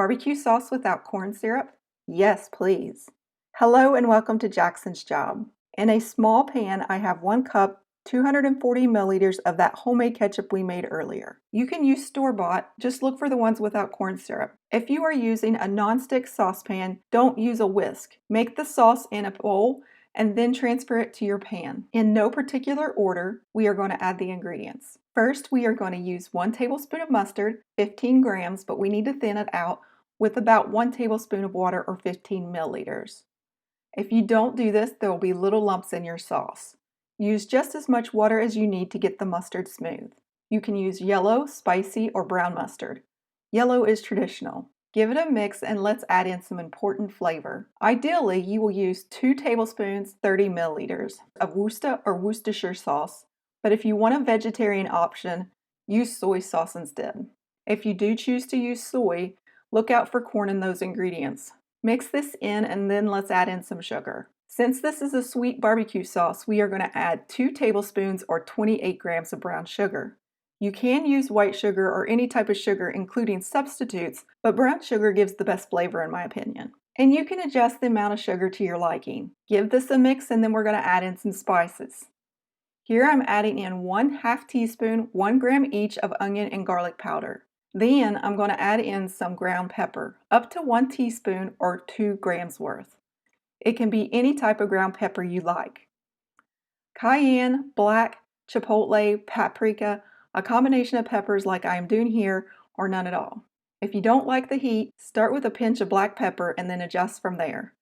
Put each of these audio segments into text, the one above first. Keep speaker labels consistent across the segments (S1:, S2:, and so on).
S1: Barbecue sauce without corn syrup? Yes, please. Hello and welcome to Jackson's Job. In a small pan, I have 1 cup, 240 milliliters of that homemade ketchup we made earlier. You can use store-bought, just look for the ones without corn syrup. If you are using a non-stick saucepan, don't use a whisk. Make the sauce in a bowl and then transfer it to your pan. In no particular order, we are going to add the ingredients. First, we are going to use 1 tablespoon of mustard, 15 grams, but we need to thin it out with about 1 tablespoon of water or 15 milliliters. If you don't do this, there will be little lumps in your sauce. Use just as much water as you need to get the mustard smooth. You can use yellow, spicy, or brown mustard. Yellow is traditional. Give it a mix and let's add in some important flavor. Ideally, you will use 2 tablespoons, 30 milliliters of Worcester or Worcestershire sauce, but if you want a vegetarian option, use soy sauce instead. If you do choose to use soy, look out for corn in those ingredients. Mix this in and then let's add in some sugar. Since this is a sweet barbecue sauce, we are going to add 2 tablespoons or 28 grams of brown sugar. You can use white sugar or any type of sugar, including substitutes, but brown sugar gives the best flavor in my opinion. And you can adjust the amount of sugar to your liking. Give this a mix and then we're going to add in some spices. Here I'm adding in 1/2 teaspoon, 1 gram each of onion and garlic powder. Then I'm going to add in some ground pepper, up to 1 teaspoon or 2 grams worth. It can be any type of ground pepper you like. Cayenne, black, chipotle, paprika, a combination of peppers like I am doing here, or none at all. If you don't like the heat, start with a pinch of black pepper and then adjust from there.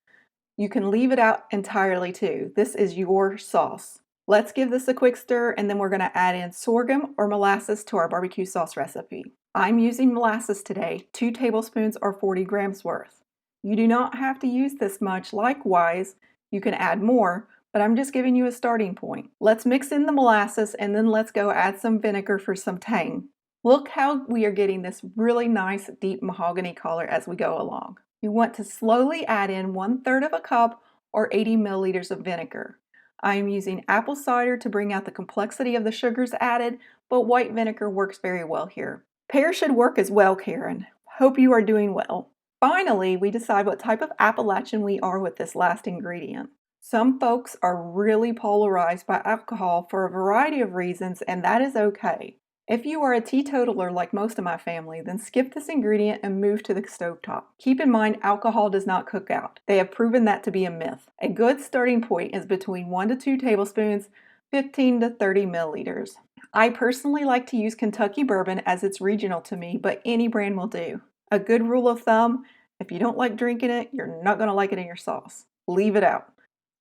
S1: You can leave it out entirely too. This is your sauce. Let's give this a quick stir and then we're going to add in sorghum or molasses to our barbecue sauce recipe. I'm using molasses today, 2 tablespoons or 40 grams worth. You do not have to use this much. Likewise, you can add more, but I'm just giving you a starting point. Let's mix in the molasses and then let's go add some vinegar for some tang. Look how we are getting this really nice deep mahogany color as we go along. You want to slowly add in 1/3 of a cup or 80 milliliters of vinegar. I am using apple cider to bring out the complexity of the sugars added, but white vinegar works very well here. Pear should work as well, Karen. Hope you are doing well. Finally, we decide what type of Appalachian we are with this last ingredient. Some folks are really polarized by alcohol for a variety of reasons, and that is okay. If you are a teetotaler like most of my family, then skip this ingredient and move to the stovetop. Keep in mind, alcohol does not cook out. They have proven that to be a myth. A good starting point is between 1 to 2 tablespoons, 15 to 30 milliliters. I personally like to use Kentucky bourbon as it's regional to me, but any brand will do. A good rule of thumb, if you don't like drinking it, you're not going to like it in your sauce. Leave it out.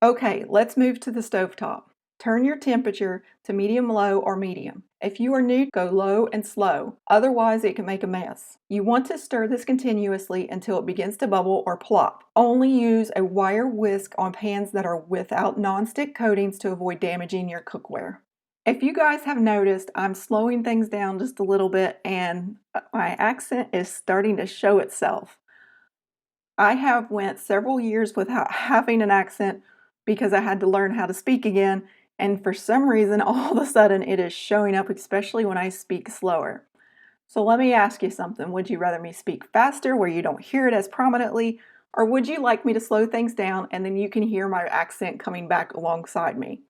S1: Okay, let's move to the stovetop. Turn your temperature to medium-low or medium. If you are new, go low and slow. Otherwise, it can make a mess. You want to stir this continuously until it begins to bubble or plop. Only use a wire whisk on pans that are without non-stick coatings to avoid damaging your cookware. If you guys have noticed, I'm slowing things down just a little bit and my accent is starting to show itself. I have went several years without having an accent because I had to learn how to speak again, and for some reason all of a sudden it is showing up, especially when I speak slower. So let me ask you something. Would you rather me speak faster where you don't hear it as prominently, or would you like me to slow things down and then you can hear my accent coming back alongside me?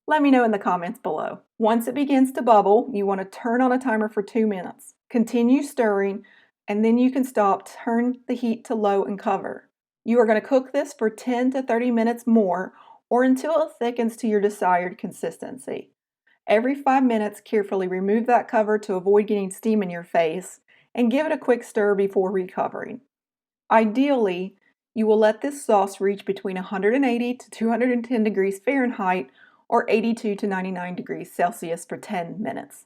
S1: Let me know in the comments below. Once it begins to bubble, you want to turn on a timer for 2 minutes. Continue stirring, and then you can stop, turn the heat to low and cover. You are going to cook this for 10 to 30 minutes more or until it thickens to your desired consistency. Every 5 minutes, carefully remove that cover to avoid getting steam in your face and give it a quick stir before recovering. Ideally, you will let this sauce reach between 180 to 210 degrees Fahrenheit or 82 to 99 degrees Celsius for 10 minutes.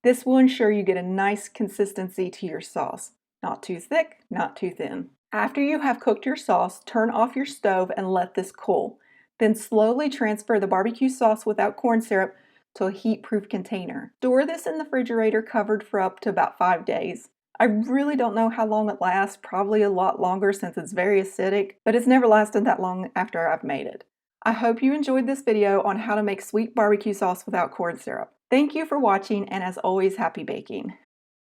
S1: This will ensure you get a nice consistency to your sauce. Not too thick, not too thin. After you have cooked your sauce, turn off your stove and let this cool. Then slowly transfer the barbecue sauce without corn syrup to a heat-proof container. Store this in the refrigerator covered for up to about 5 days. I really don't know how long it lasts, probably a lot longer since it's very acidic, but it's never lasted that long after I've made it. I hope you enjoyed this video on how to make sweet barbecue sauce without corn syrup. Thank you for watching, and as always, happy baking.